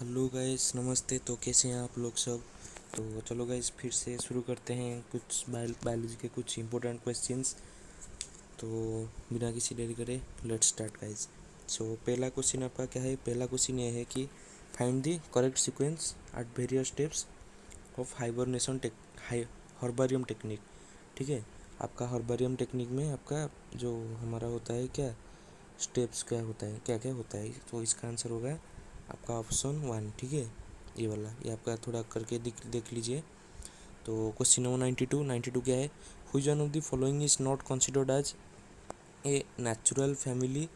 Hello guys, नमस्ते। तो कैसे हैं आप लोग सब। तो चलो गाइस, फिर से शुरू करते हैं कुछ बायोलॉजी के कुछ इंपॉर्टेंट क्वेश्चंस। तो बिना किसी देरी करे लेट्स स्टार्ट गाइस। सो पहला क्वेश्चन आपका क्या है। पहला क्वेश्चन ये है कि find the correct sequence at various steps of hibernation herbarium technique. ठीक है, आपका हर्बारियम टेक्निक में आपका जो हमारा होता है क्या स्टेप्स क्या होता है, क्या क्या होता है। तो इसका आंसर होगा आपका ऑप्शन 1। ठीक है, ये वाला, ये आपका थोड़ा करके देख लीजिए। तो क्वेश्चन नंबर 92 क्या है। Which one of the following is not considered as a natural family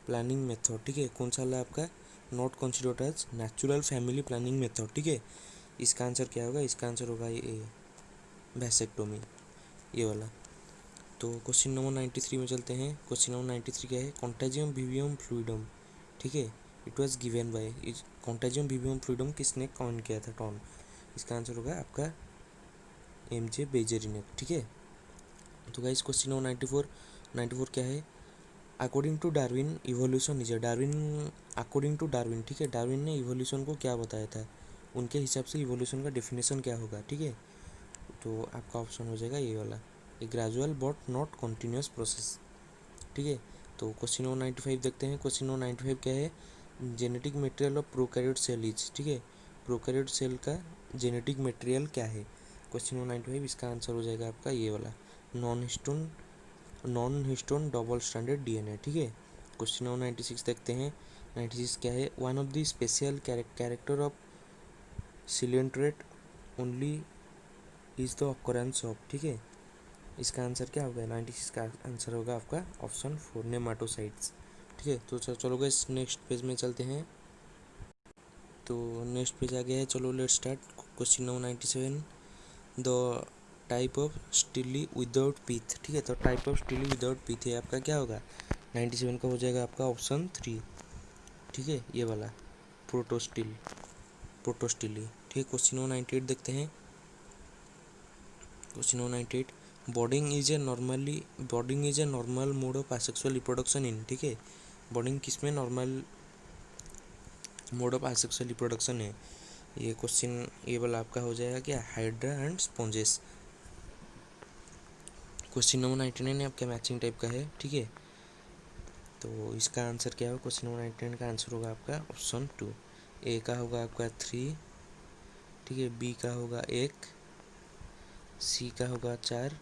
planning method. ठीक है, कौन सा वाला आपका not considered as natural family planning method. ठीक है, इसका आंसर क्या होगा। इसका आंसर होगा ये वैसेक्टोमी, ये वाला। तो क्वेश्चन नंबर 93 में चलते हैं। क्वेश्चन नंबर 93 क्या है। Contagium vivum fluidum. ठीक है, it was given by contagium vivum fluidum किसने कॉइन किया था, टॉन। इसका आंसर होगा आपका एमजे बेजरी ने। ठीक है, तो गाइस क्वेश्चन नंबर 94 क्या है। According to Darwin evolution is Darwin according to Darwin. ठीक है, डार्विन ने इवोल्यूशन को क्या बताया था, उनके हिसाब से इवोल्यूशन का डेफिनेशन क्या होगा। ठीक है, तो आपका ऑप्शन हो जाएगा ये वाला, ए gradual but not continuous process. ठीक है, तो क्वेश्चन नंबर 95 देखते हैं। क्वेश्चन नंबर 95 क्या है। Genetic material of prokaryote cell is. ठीक है, प्रोकैरियोट सेल का जेनेटिक मटेरियल क्या है। क्वेश्चन नंबर 95 इसका आंसर हो जाएगा आपका ये वाला, non histone double stranded DNA. ठीक है, क्वेश्चन नंबर 96 देखते हैं। 96 क्या है। One of the special character of coelenterate only is the occurrence of. ठीक है, इसका आंसर क्या होगा। 96 का आंसर होगा आपका ऑप्शन 4 नेमाटोसाइट्स। ठीक है, तो चलो गाइस नेक्स्ट पेज में चलते हैं। तो नेक्स्ट पेज आ गया है, चलो let's start. Question number 97 the type of still without pith. ठीक है, तो type of still without pith है आपका क्या होगा। 97 का हो जाएगा आपका ऑप्शन 3। ठीक है, ये वाला प्रोटोस्टिली। ठीक है, क्वेश्चन नंबर 98 देखते हैं। Question number 98 bonding is a normal mode of asexual reproduction in. ठीक है, बॉडिंग किस में normal mode of asexual reproduction है। ये क्वेश्चन ये वाला आपका हो जाएगा क्या hydra and sponges. Question number 99 आपका मैचिंग टाइप का है। ठीक है, तो इसका आंसर क्या होगा। क्वेश्चन नंबर 99 का आंसर होगा आपका ऑप्शन 2। ए का होगा आपका 3। ठीक है, बी का होगा 1, सी का होगा 4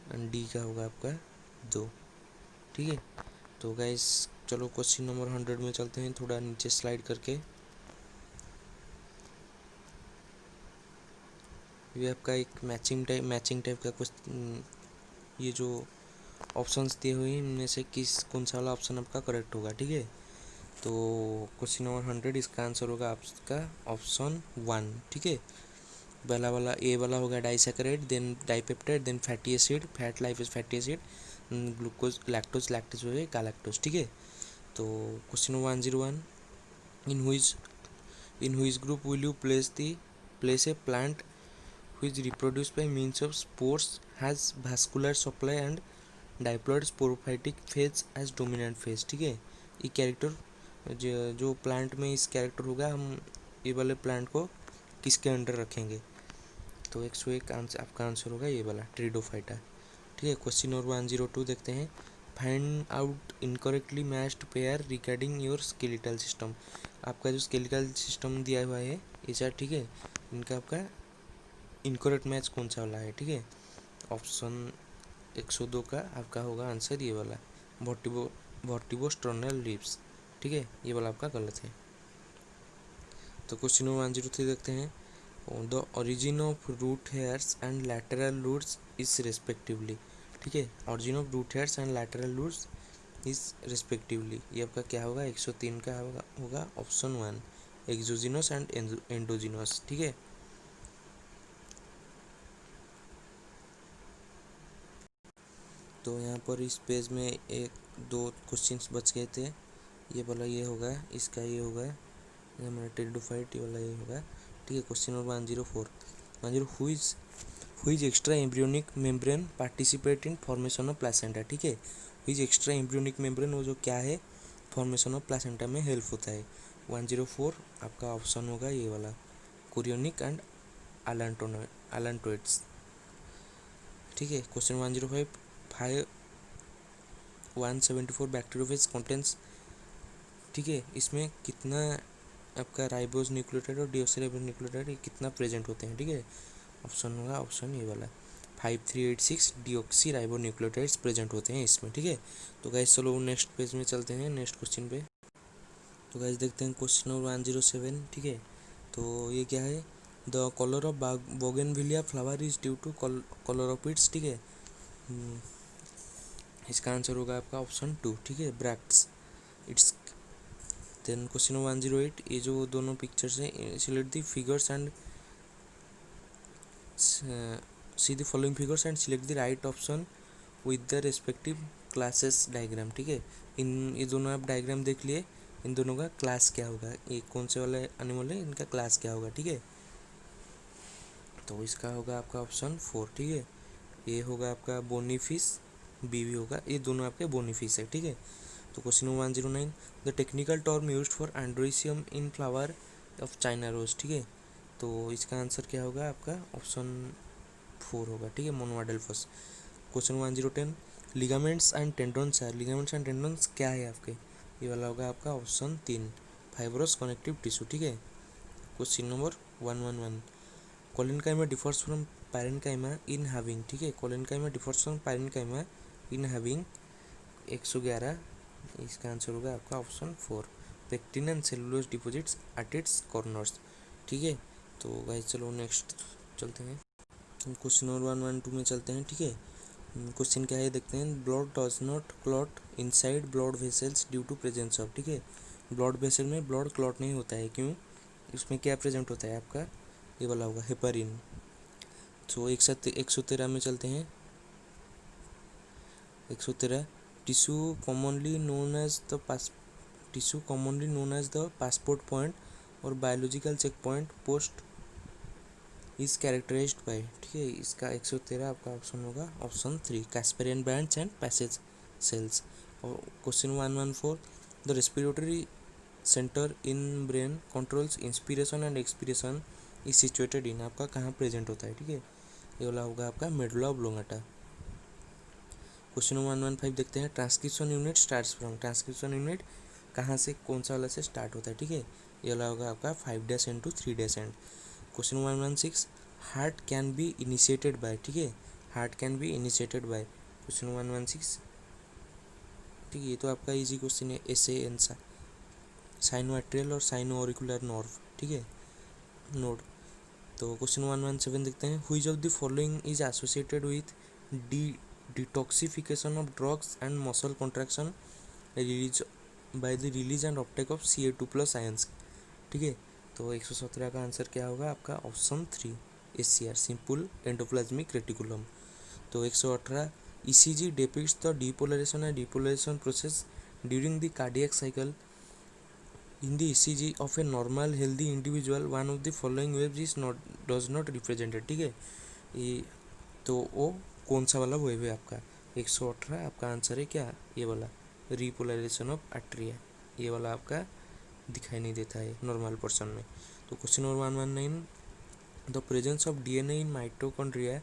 एंड डी का होगा आपका 2। ठीक है, तो गाइस चलो क्वेश्चन नंबर 100 में चलते हैं, थोड़ा नीचे स्लाइड करके। ये आपका एक मैचिंग टाइप का क्वेश्चन, ये जो ऑप्शंस दिए हुए हैं इनमें से कौन सा वाला ऑप्शन आपका करेक्ट होगा। ठीक है, तो क्वेश्चन नंबर 100 इसका आंसर होगा आपका ऑप्शन 1। ठीक है, पहला वाला ए वाला होगा disaccharide, then dipeptide, then fatty acid, fat life is fatty acid, glucose lactose हो गए गालैक्टोज। ठीक है, तो question 101 in which group will you place a plant which reproduce by means of spores, has vascular supply and diploid sporophytic phase as dominant phase। ठीक है, ये character जो plant में इस कैरेक्टर होगा, हम ये वाले प्लांट को किसके अंडर रखेंगे। तो 101 आंसर आपका आंसर होगा ये वाला ट्रिडोफाइटा। ठीक है, क्वेश्चन नंबर 102 देखते हैं। Find out incorrectly matched pair regarding your skeletal system. आपका जो स्केलेटल सिस्टम दिया हुआ है ये चार, ठीक है, इनका आपका इनकरेक्ट मैच कौन सा वाला है। ठीक है, ऑप्शन 102 का आपका होगा आंसर ये वाला वर्टिबोस्टर्नल लिप्स। ठीक है, ये वाला आपका गलत है। तो क्वेश्चन नंबर 103 देखते हैं। The origin of root hairs and lateral roots is respectively. ठीक है, origin of root hairs and lateral roots is respectively, ये आपका क्या होगा। 103 का होगा ऑप्शन 1 एक्सोजिनस एंड एंडोजिनस। ठीक है, तो यहाँ पर इस पेज में एक दो क्वेश्चंस बच गए थे। ये वाला ये होगा, इसका ये होगा, ये हमारा टेरिडोफाइट, ये वाला ये होगा। ठीक है, question number 104 which extra embryonic membrane participate in formation of placenta. ठीक है, हुईज एक्स्ट्रा एम्ब्रियोनिक मेम्ब्रेन वो जो क्या है फॉर्मेशन ऑफ प्लासेंटा में हेल्प होता है, 104 आपका ऑप्शन होगा ये वाला, कोरियोनिक एंड अलांटोइड्स। ठीक है, क्वेश्चन 105, 174 बैक्टीरियोफेज कंटेंट्स। ठीक है, इसमें कितना आपका राइबोज न्यूक्लियोटाइड और डीऑक्सीराइबोज न्यूक्लियोटाइड ये कितना प्रेजेंट होते हैं। ठीक है, ऑप्शन होगा ऑप्शन ये वाला, 5386 डीऑक्सी राइबो न्यूक्लियोटाइड्स प्रेजेंट होते हैं इसमें। ठीक है, तो गाइस चलो नेक्स्ट पेज में चलते हैं, नेक्स्ट क्वेश्चन पे। तो गाइस देखते हैं क्वेश्चन नंबर 107। ठीक है, तो ये क्या है, the colour of bougainvillea flower is due to colour of its. ठीक है, इसका आंसर होगा आपका ऑप्शन 2। ठीक है, ब्रैक्ट्स इट्स। देन क्वेश्चन 108, ये जो दोनों पिक्चर्स हैं, select the figures and see the following figures and select the right option with the respective classes diagram. ठीक है, ये दोनों आप डायग्राम देख लिए, इन दोनों का क्लास क्या होगा, ये कौन से वाले एनिमल है, इनका क्लास क्या होगा। ठीक है, तो इसका होगा आपका ऑप्शन 4। ठीक है, ये होगा आपका बोनीफिश, बी भी होगा, ये दोनों आपके बोनीफिश है। ठीक है, तो question 109, the technical term used for androecium in flower of China rose. ठीक है, तो इसका आंसर क्या होगा आपका ऑप्शन 4 होगा। ठीक है, मोनोअडेल्फस। क्वेश्चन 1010, लिगामेंट्स एंड टेंडन्स है, लिगामेंट्स एंड टेंडन्स क्या है आपके, ये वाला होगा आपका ऑप्शन 3, फाइब्रस कनेक्टिव टिश्यू। ठीक है, question number 111, collenchyma differs from parenchyma in having. ठीक है, collenchyma differs from parenchyma in having 111, इसका आंसर होगा आपका option 4, pectin and cellulose deposits at its corners. ठीक है, तो गाइस चलो नेक्स्ट चलते हैं, क्वेश्चन नंबर 112 में चलते हैं। ठीक है, क्वेश्चन क्या है देखते हैं, blood does not clot inside blood vessels due to presence of. ठीक है, ब्लड वेसल में ब्लड क्लॉट नहीं होता है, क्यों, इसमें क्या प्रेजेंट होता है आपका, ये वाला होगा हेपारिन। तो 113 में चलते हैं, 113, tissue commonly known as the passport point और biological check point post is characterized by. ठीक है, इसका 113 आपका ऑप्शन होगा option 3, casparian bands and passage cells. और question 114, the respiratory centre in brain controls inspiration and expiration is situated in, आपका कहाँ present होता है। ठीक है, ये वाला होगा आपका मेडुला ऑब्लोंगाटा। क्वेश्चन 115 देखते हैं, transcription unit starts from, transcription unit कहाँ से कौन सा वाला से स्टार्ट होता है। ठीक है, ये वाला होगा आपका 5' end to 3' end. Question 116, heart can be initiated by. ठीक है, heart can be initiated by, question 116। ठीक है, ये तो आपका इजी क्वेश्चन है, एन सा साइनो एट्रियल और साइनो ऑरिकुलर नर्व। ठीक है, नोड। तो क्वेश्चन 117 देखते हैं, which of the following is associated with detoxification of drugs and muscle contraction release by the release and uptake of Ca2+ ions. ठीक है, तो 117 का आंसर क्या होगा आपका option 3, SCR, simple endoplasmic reticulum. तो 118, ECG depicts the depolarization and depolarization process during the cardiac cycle. In the ECG of a normal healthy individual, one of the following waves is not does not represented। ठीक है, ये तो वो कौन सा वाला wave है आपका, 118 आपका आंसर है क्या, ये वाला, रिपोलराइजेशन ऑफ आर्टेरिया, ये वाला आपका दिखाई नहीं देता है नॉर्मल पर्सन में। तो question number 119, the presence of DNA in mitochondria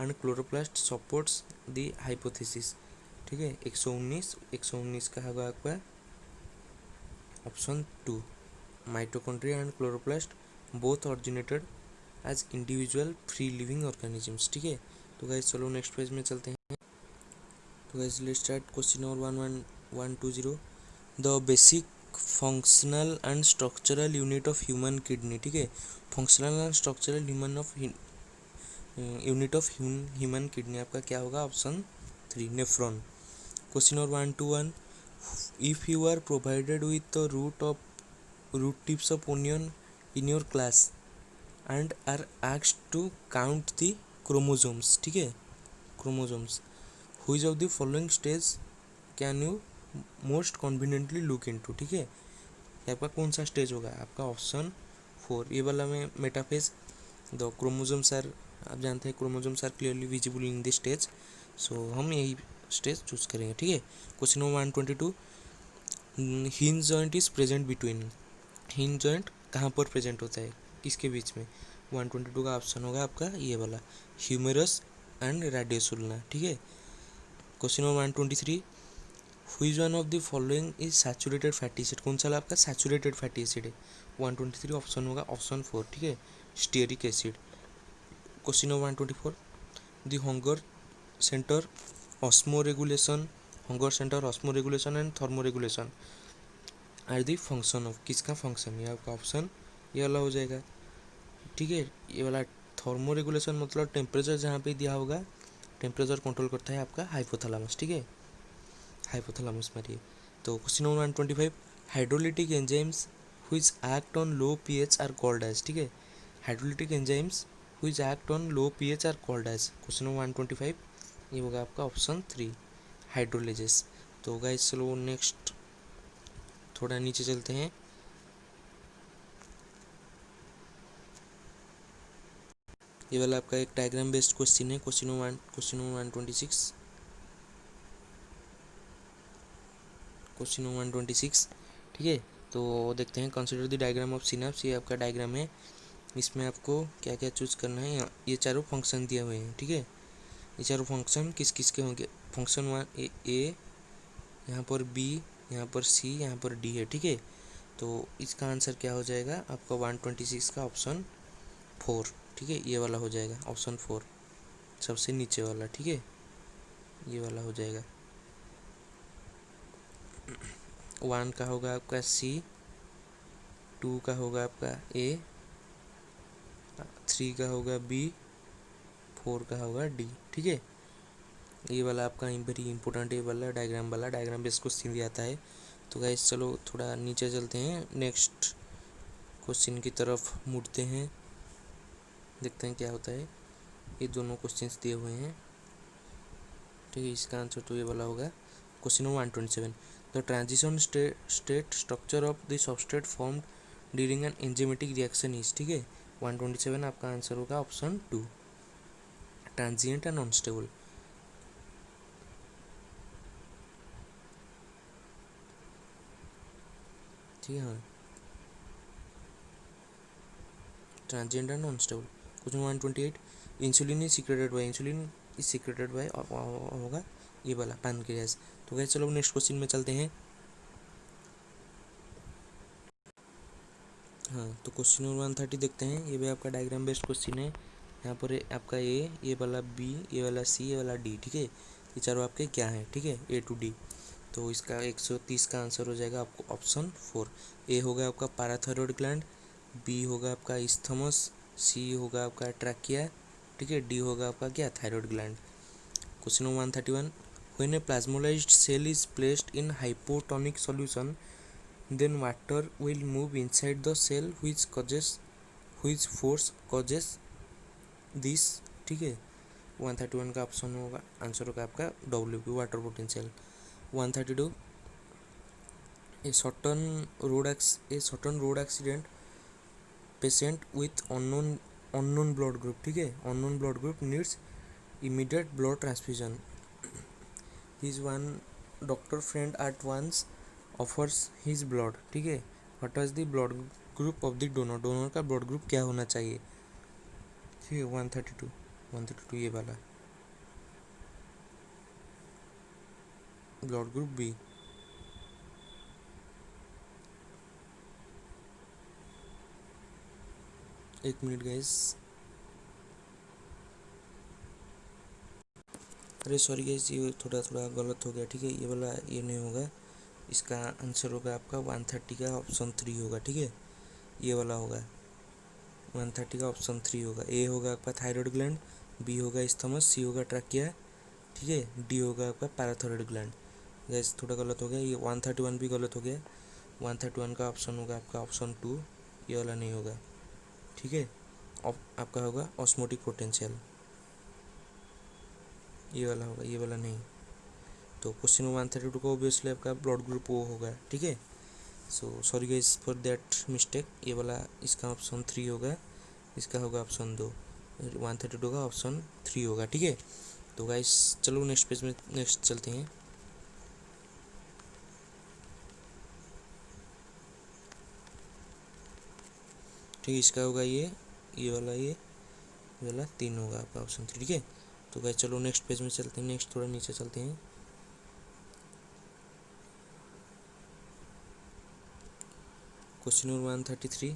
and chloroplast supports the hypothesis. ठीक है, 119 का होगा आपका option 2, mitochondria and chloroplast both originated as individual free living organisms. ठीक है, तो गाइस चलो नेक्स्ट पेज में चलते हैं। तो guys let's start question number 120, the basic functional and structural unit of human kidney. ठीक है, functional and structural unit of human kidney आपका क्या होगा option 3, nephron. Question number 121, if you are provided with the root tips of onion in your class and are asked to count the chromosomes. ठीक है, chromosomes, which of the following stage can you most conveniently look into. ठीक है, आपका कौन सा stage होगा आपका option 4, ये वाला में मेटाफेज, द क्रोमोसोम्स आर, आप जानते हैं chromosomes are clearly visible in this stage, so हम यही स्टेज चूज करेंगे। ठीक है, question number 122, hinge joint is present between, hinge joint कहाँ पर प्रेजेंट होता है, किसके बीच में? 122 का ऑप्शन होगा आपका ये वाला, ह्यूमरस एंड रेडियस उल्ना, ठीक है। Question number 123, which one of the following is saturated fatty acid, कौन सा आपका सैचुरेटेड फैटी एसिड है? 123 ऑप्शन होगा ऑप्शन 4, ठीक है, stearic acid. Question number 124, the hunger centre osmoregulation, hunger centre osmoregulation and thermoregulation are the function of, किसका function? ये आपका ऑप्शन ये वाला हो जाएगा, ठीक है। ये वाला थर्मो रेगुलेशन मतलब टेम्परेचर जहाँ पे दिया होगा, टेम्परेचर कंट्रोल करता है आपका हाइपोथैलेमस, ठीक है, हाइपोथैलेमस मारिए। तो question number 125, hydrolytic enzymes which act on low pH are called as, ठीक है, hydrolytic enzymes which act on low pH are called as. Question number 125 ये होगा आपका ऑप्शन 3, हाइड्रोलिसिस। तो गाइस चलो नेक्स्ट थोड़ा नीचे चलते हैं। ये वाला आपका एक डायग्राम बेस्ड क्वेश्चन है, क्वेश्चन नंबर 126, क्वेश्चन नंबर 126, ठीक है। तो देखते हैं, consider the diagram of synapse, ये आपका डायग्राम है, इसमें आपको क्या क्या चूज करना है। ये चारों फंक्शन दिए हुए हैं, ठीक है, ये चारों फंक्शन किस किस के होंगे? फंक्शन 1 ए, यहाँ पर बी, यहाँ पर सी, यहाँ पर डी है, ठीक है। तो इसका आंसर क्या हो जाएगा आपका 126 का ऑप्शन 4, ठीक है, ये वाला हो जाएगा ऑप्शन 4, सबसे नीचे वाला, ठीक है, ये वाला हो जाएगा। 1 का होगा आपका सी, 2 का होगा आपका ए, 3 का होगा बी, 4 का होगा डी, ठीक है। ये वाला आपका वेरी इंपॉर्टेंट, ये वाला डायग्राम बेस क्वेश्चन भी आता है। तो गाइस चलो थोड़ा नीचे चलते हैं, नेक्स्ट क्वेश्चन की तरफ मुड़ते हैं, देखते हैं क्या होता है। ये दोनों क्वेश्चंस दिए हुए हैं, ठीक है, इसका आंसर तो ये वाला होगा। Question number 127, the transition state structure of the substrate formed during an enzymatic reaction is, ठीक है, 127 आपका आंसर होगा ऑप्शन 2, ट्रांजिएंट एंड अनस्टेबल। ठीक है, हाँ, transient and unstable. Question 128, insulin is secreted by, insulin is secreted by होगा ये वाला पैनक्रियाज। तो गैस चलो नेक्स्ट क्वेश्चन में चलते हैं। हाँ, तो क्वेश्चन नंबर 130 देखते हैं, ये भी आपका डायग्राम बेस्ड क्वेश्चन है। यहाँ पर आपका ये वाला बी, ये वाला सी, ये वाला डी, ठीक है, ये चारों आपके क्या हैं, ठीक है, ए टू डी। तो इसका 130 का आंसर हो जाएगा आपको ऑप्शन 4। ए होगा आपका पैराथायरॉयड ग्लैंड, बी होगा आपका इस्थमस, सी होगा आपका ट्रैकिया, ठीक है, डी होगा आपका क्या, thyroid gland. Question number 131, when a plasmolysed cell is placed in hypotonic solution then water will move inside the cell which force causes this, ठीक है। 131 का ऑप्शन होगा, आंसर होगा आपका W, water potential. 132, a sudden road accident patient with unknown blood group, ठीक है, unknown blood group needs immediate blood transfusion, his one doctor friend at once offers his blood, ठीक है, what was the blood group of the donor, donor का blood group क्या होना चाहिए, ठीक है। 132 ये वाला ब्लड ग्रुप बी। एक मिनट गाइस, अरे सॉरी गाइस, ये थोड़ा थोड़ा गलत हो गया, ठीक है, ये वाला ये नहीं होगा, इसका आंसर होगा आपका 130 का ऑप्शन 3 होगा, ठीक है, ये वाला होगा 130 का ऑप्शन 3 होगा। ए होगा आपका थायराइड ग्लैंड, बी होगा इस्थमस, सी होगा ट्रैकिया, ठीक है, डी होगा आपका पैराथायरॉयड ग्लैंड। गैस थोड़ा गलत हो गया, ये 131 भी गलत हो गया, 131 का ऑप्शन होगा आपका ऑप्शन 2, ये वाला नहीं होगा, ठीक है, आपका होगा ऑस्मोटिक पोटेंशियल, ये वाला होगा, ये वाला नहीं। तो क्वेश्चन 132 को ऑब्वियसली आपका ब्लड ग्रुप ओ होगा, ठीक है। So sorry guys for that mistake, ये वाला इसका ऑप्शन 3 होगा, इसका होगा ऑप्शन 2, 132 का ऑप्शन 3 होगा, ठीक है। तो गाइस चलो नेक्स्ट पेज में नेक्स्ट चलते हैं। ठीक है, इसका होगा ये वाला, ये वाला 3 होगा आपका ऑप्शन 3। ठीक है, तो गाइस चलो नेक्स्ट पेज में चलते हैं, नेक्स्ट थोड़ा नीचे चलते हैं। Question number 133।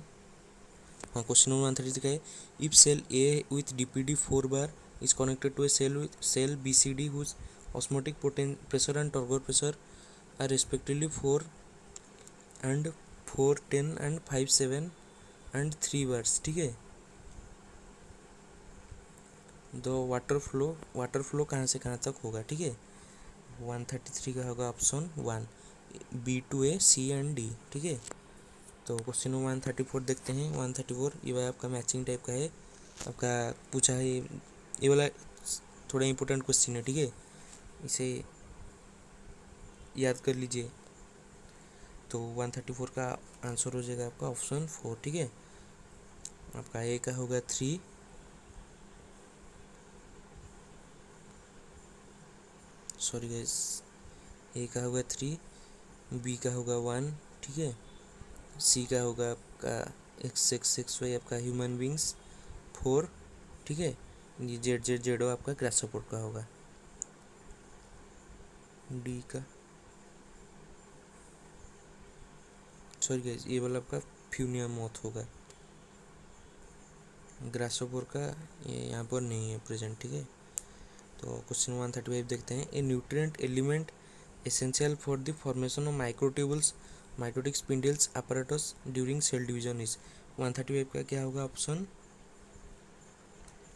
हाँ, क्वेश्चन नंबर 133 का है, if cell A with DPD 4 bar is connected to a cell with cell BCD whose osmotic pressure and turgor pressure are respectively 4 and 4 10 एंड 5 7 एंड 3 बार्स। ठीक है, द वाटर फ्लो कहाँ से कहाँ तक होगा। ठीक है, 133 का होगा option 1, B to A C and D. ठीक है, तो क्वेश्चन नंबर 134 देखते हैं। 134 ये वाला आपका मैचिंग टाइप का है, आपका पूछा है ये वाला थोड़ा इंपॉर्टेंट क्वेश्चन है। ठीक है, इसे याद कर लीजिए। तो 134 का आंसर हो जाएगा आपका ऑप्शन 4। ठीक है, आपका ए का होगा 3, सॉरी गाइस, ए का होगा 3, बी का होगा 1। ठीक है, सी का होगा आपका XXXY आपका ह्यूमन बींग्स 4। ठीक है, ये ZZZO आपका ग्रासहोपर का होगा। डी का, सॉरी गाइस, ये वाला आपका फ्यूनिया मॉथ होगा, ग्रासहोपर का ये यहाँ पर नहीं है प्रेजेंट। ठीक है, तो क्वेश्चन 135 देखते हैं। A nutrient element essential for the formation of microtubules mitotic spindles apparatus during cell division is. 135 का क्या होगा, ऑप्शन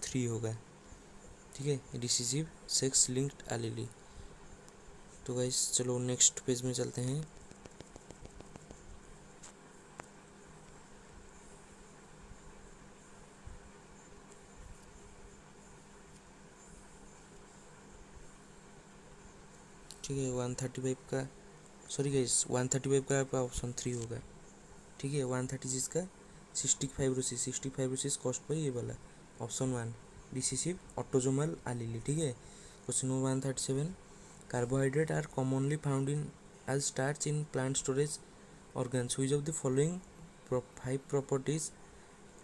3 होगा। ठीक है, रिसेसिव सेक्स लिंक्ड एलीली। तो गाइस चलो नेक्स्ट पेज में चलते हैं। ठीक है, 135 का, सॉरी गाइस, 135 का आपका ऑप्शन 3 होगा। ठीक है, 136 का सिस्टिक फाइब्रोसिस कॉस्ट पर ये वाला ऑप्शन 1, रिसेसिव ऑटोजोमल एलीली। ठीक है, question number 137, carbohydrate are commonly found in as starch in plant storage organs, which of the following 5 properties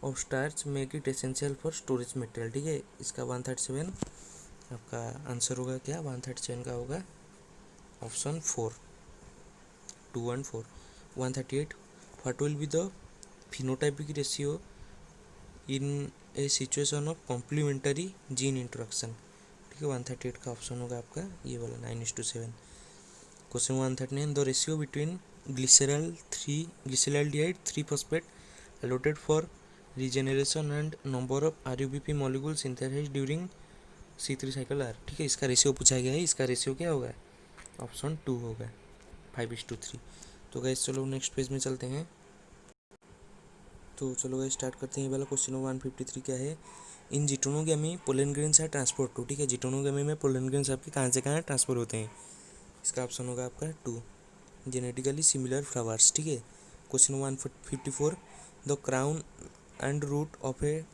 of starch make it essential for storage material. ठीक है, इसका 137 आपका answer होगा क्या, 137 का होगा option 4, 2 and 4। 138, what will be the phenotypic ratio in a situation of complementary gene interaction। ठीक है, 138 का ऑप्शन होगा आपका ये वाला 9:7। Question 139, the ratio between glyceraldehyde 3 phosphate allotted for regeneration and number of RUBP molecules synthesized during C3 cycle R। ठीक है, इसका रेशियो पूछा गया है, इसका रेशियो क्या होगा, ऑप्शन 2 होगा, 5:3। तो गाइस चलो नेक्स्ट पेज में चलते हैं। तो चलो गाइस स्टार्ट करते हैं। ये वाला क्वेश्चन 153 क्या है, in geitonogamy pollen grains are transport to. ठीक है, जिटोनोगेमी में पोलन ग्रेन्स आपके कहाँ से कहाँ ट्रांसफर होते हैं, इसका ऑप्शन होगा आपका 2, जेनेटिकली सिमिलर फ्लावर्स। ठीक है, question 154, the crown and root of a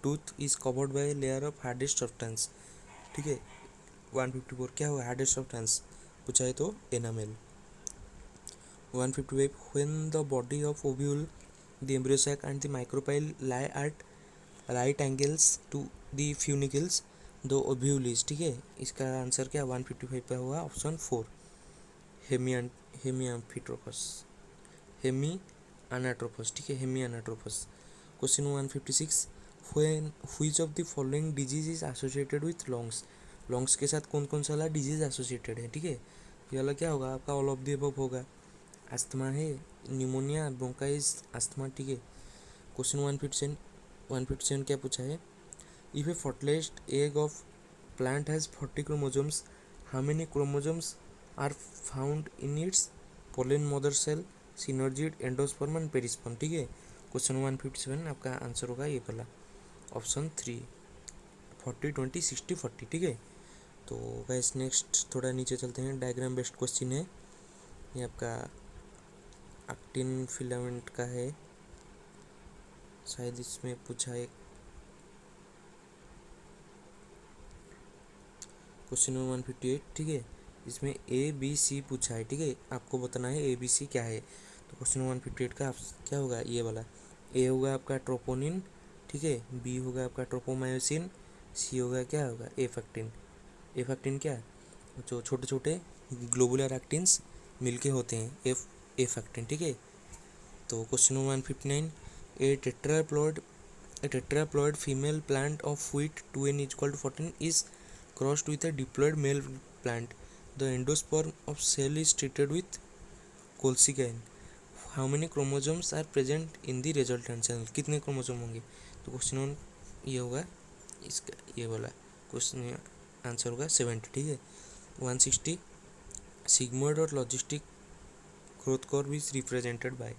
tooth is covered by layer of hardest substance. ठीक है, 154 क्या होगा, हार्डेस्ट सब्सटेंस पूछा है तो enamel. 155, when the body of ovule the embryo sac and the micropyle lie at right angles to the funicles the ovule is। ठीक है, इसका आंसर क्या 155 पे हुआ ऑप्शन 4, हेमियाम्फिट्रोपस, हेमी अनाट्रोपस। ठीक है, hemi anatropous. Question 156, when which of the following disease is associated with lungs. Lungs के साथ कौन कौन सा वाला डिजीज एसोसिएटेड है। ठीक है, ये वाला क्या होगा आपका ऑल ऑफ द अबव होगा, अस्थमा है, न्यूमोनिया, ब्रोंकाइटिस, अस्थमा। ठीक है, क्वेश्चन 157 क्या पूछा है, if a fertilised egg of plant has 40 chromosomes, how many chromosomes are found in its pollen mother cell, synergid, endosperm and perisperm. ठीक है, question 157 आपका आंसर होगा ये वाला ऑप्शन 3, 40 20 60 40। ठीक है, तो गाइस नेक्स्ट थोड़ा नीचे चलते हैं, डायग्राम बेस्ड क्वेश्चन है ये आपका, एक्टिन फिलामेंट का है, शायद इसमें पूछा है। Question number 158। ठीक है, इसमें ABC पूछा है। ठीक है, आपको बताना है ABC क्या है। तो क्वेश्चन 158 का क्या होगा ये वाला, ए होगा आपका ट्रोपोनिन, ठीक है, बी होगा आपका ट्रोपोमायोसिन, सी होगा क्या होगा एफेक्टिन। एफेक्टिन क्या है, जो छोटे छोटे ग्लोबुलर एक्टिन्स मिलके होते हैं, एफेक्टिन, ठीक है। तो question number 159, A tetraploid female plant of wheat 2n is equal to 14 is crossed with a diploid male plant. The endosperm of cell is treated with colchicine. How many chromosomes are present in the resultant cell? कितने chromosome होंगे? तो question ये होगा इसका, ये वाला question answer होगा 70, ठीक है। 160, सिग्मोइड और logistic growth curve is represented by.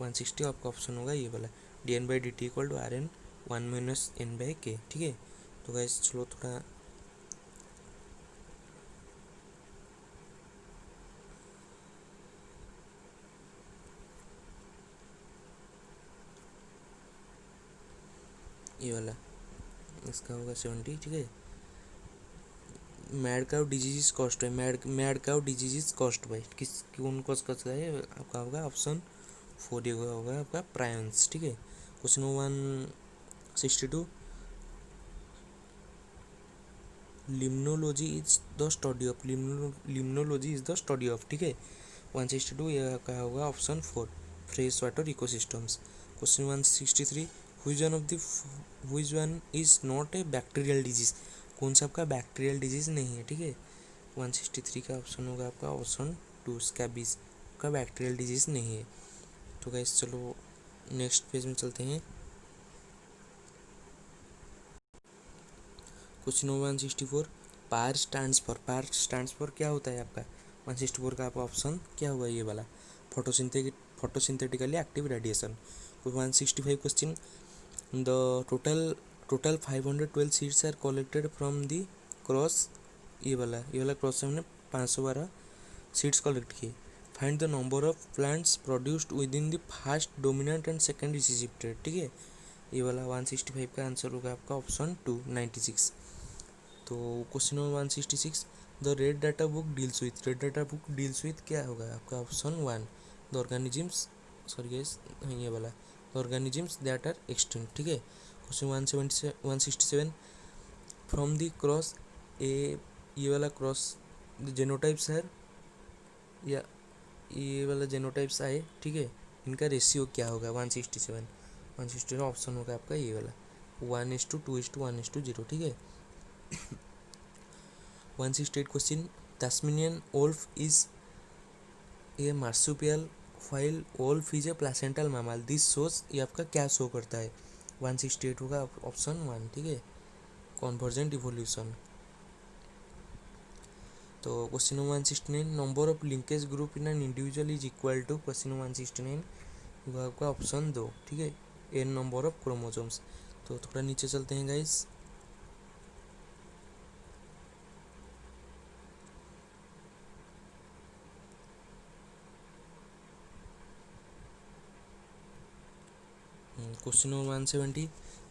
160 आपका ऑप्शन होगा ये वाला, dn/dt equal to rn 1 - n/k, ठीक है। तो गाइस चलो थोड़ा ये वाला इसका होगा 70, ठीक है। मैड काउ डिजीज कॉस्ट है, mad cow disease cost by किस कौन कॉज करता है, आपका होगा ऑप्शन 4 होगा आपका प्रायंस, ठीक है। Question 162, limnology is the study of, limnology is the study of, ठीक है। 162 ये का होगा option 4 fresh water ecosystems. Question 163, which one is not a bacterial disease, कौन सा आपका बैक्टीरियल डिजीज नहीं है, ठीक है। 163 का ऑप्शन होगा आपका ऑप्शन 2 स्कैबीज का बैक्टीरियल डिजीज नहीं है। तो गाइस चलो नेक्स्ट पेज में चलते हैं। क्वेश्चन 164, पार स्टैंड्स फॉर क्या होता है आपका, 164 का आपका ऑप्शन क्या हुआ ये वाला, photosynthetically active radiation. 165 question, the total 512 seeds are collected from the cross, ये वाला क्रॉस से हमने 512 सीड्स कलेक्ट किए। Find the number of plants produced within the first dominant and second recessive trait, ठीक है। ये वाला 165 का आंसर होगा आपका ऑप्शन 2 96। तो question number 166, the red data book deals with क्या होगा आपका option 1 the organisms, sorry guys ये वाला the organisms that are extinct, ठीक है। Question 167, from the cross A, ये वाला क्रॉस जेनोटाइप्स है या ये वाला जेनोटाइप्स आए, ठीक है, इनका रेशियो क्या होगा 167 ऑप्शन होगा आपका ये वाला 1:2:1:0, ठीक है। 168 question, Tasmanian wolf is a marsupial while wolf is a placental mammal, this shows, ये आपका क्या शो करता है, 168 होगा ऑप्शन 1, ठीक है, कॉन्वर्जेंट इवोल्यूशन। तो question number 169, number of linkage group in an individual is equal to, question number 169 होगा आपका ऑप्शन 2, ठीक है, n नंबर ऑफ क्रोमोसोम्स। तो थोड़ा नीचे चलते हैं guys. Question number 170,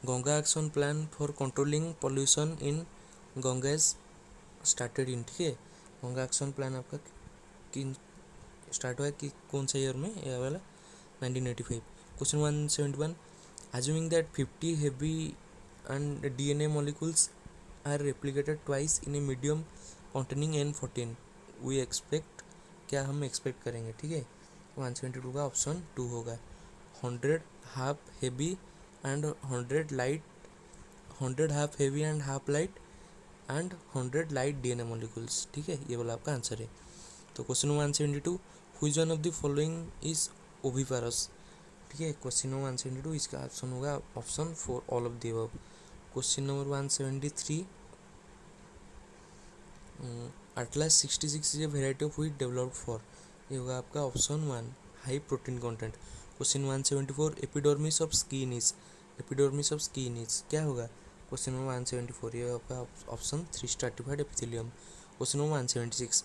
Ganga action plan for controlling pollution in Ganges started in, ठीक है। गंगा एक्शन प्लान आपका किन स्टार्ट हुआ कि कौन सा ईयर में, ये वाला 1985। Question 171, assuming that 50 heavy and DNA molecules are replicated twice in a medium containing N14, we expect, क्या हम एक्सपेक्ट करेंगे, ठीक है। 172 का ऑप्शन 2 होगा, 100 half heavy and 100 light, 100 half heavy and half light and 100 light DNA molecules, ठीक है, ये वाला आपका आंसर है। तो question 172, which one of the following is oviparous, ठीक है। क्वेश्चन नंबर 172 इसका ऑप्शन होगा option 4 all of the above. Question number 173, Atlas 66 is a variety of wheat developed for, ये होगा आपका option 1 high protein content. Question 174, epidermis of skin is क्या होगा, question number 174 ये आपका option 3 stratified epithelium. Question number 176,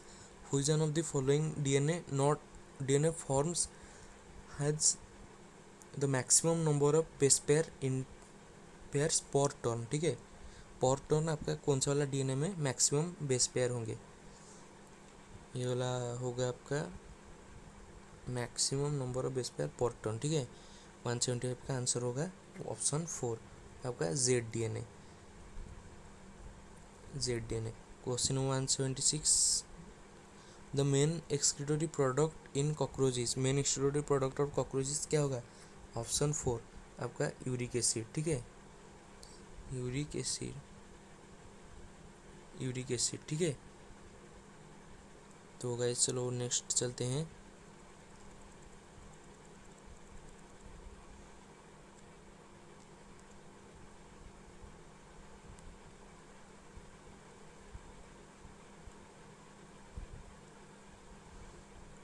which one of the following DNA forms has the maximum number of base pair in pairs पर turn, ठीक है। पर turn आपका कौन सा वाला DNA में मैक्सिमम बेस पेयर होंगे, ये वाला होगा आपका maximum number of base pair पर टर्न, ठीक है। 175 का आंसर होगा ऑप्शन 4 आपका ZDNA। Question 176, the main एक्सक्रीटोरी product in cockroaches, main एक्सक्रीटोरी product of cockroaches क्या होगा? ऑप्शन 4 आपका यूरिक एसिड। ठीक है, यूरिक एसिड, ठीक है। तो गाइस चलो नेक्स्ट चलते हैं।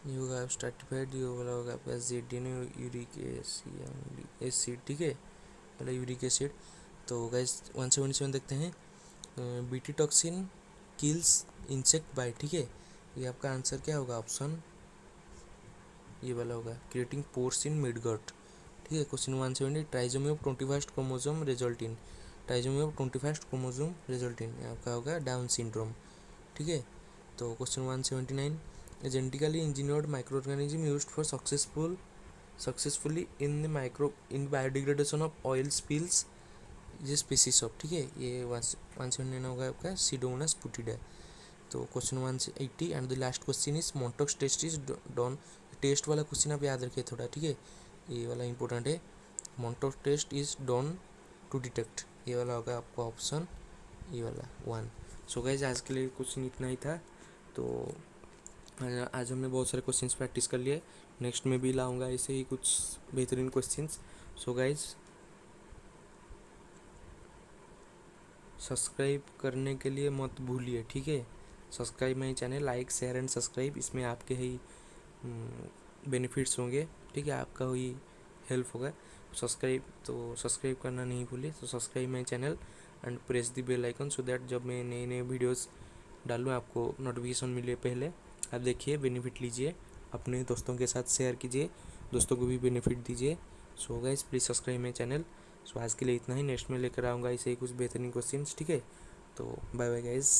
ये होगा स्ट्रैटिफाइड, ये वाला होगा आपका ZDNA यूरिक एसिड। ठीक है, वाला यूरिक एसिड। तो गाइस 177 देखते हैं। BT toxin kills insect bite. ठीक है, ये आपका आंसर क्या होगा? ऑप्शन ये वाला होगा, क्रिएटिंग पोर्स इन मिडगट। ठीक है, question 170, trisomy of 21st chromosome result in, trisomy of 21st chromosome result in आपका होगा डाउन सिंड्रोम। ठीक है, तो question 179, genetically engineered microorganism used for successfully in biodegradation of oil spills, ये species of. ठीक है, ये 179 होगा आपका सीडोमोनास पुटिडा। तो question 180 and the last question is Mantoux test is done, test वाला क्वेश्चन आप याद रखिए थोड़ा। ठीक है, ये वाला इंपॉर्टेंट है, Mantoux test is done to detect, ये वाला होगा आपका ऑप्शन ये वाला 1। सो गाइज आज के लिए क्वेश्चन इतना ही था। तो आज हमने बहुत सारे क्वेश्चंस प्रैक्टिस कर लिए, नेक्स्ट में भी लाऊंगा ऐसे ही कुछ बेहतरीन क्वेश्चंस। सो गाइज सब्सक्राइब करने के लिए मत भूलिए। ठीक है, subscribe my channel, like share and subscribe, इसमें आपके ही बेनिफिट्स होंगे। ठीक है, आपका ही हेल्प होगा। सब्सक्राइब करना नहीं भूलिए। तो subscribe my channel and press the bell icon so that जब मैं नए नए वीडियोस डालूँ आपको नोटिफिकेशन मिले पहले। आप देखिए, बेनिफिट लीजिए, अपने दोस्तों के साथ शेयर कीजिए, दोस्तों को भी बेनिफिट दीजिए। So guys please subscribe my channel. So आज के लिए इतना ही, नेक्स्ट में लेकर आऊँगा ऐसे ही कुछ बेहतरीन क्वेश्चंस। ठीक है, तो बाय बाय गाइस।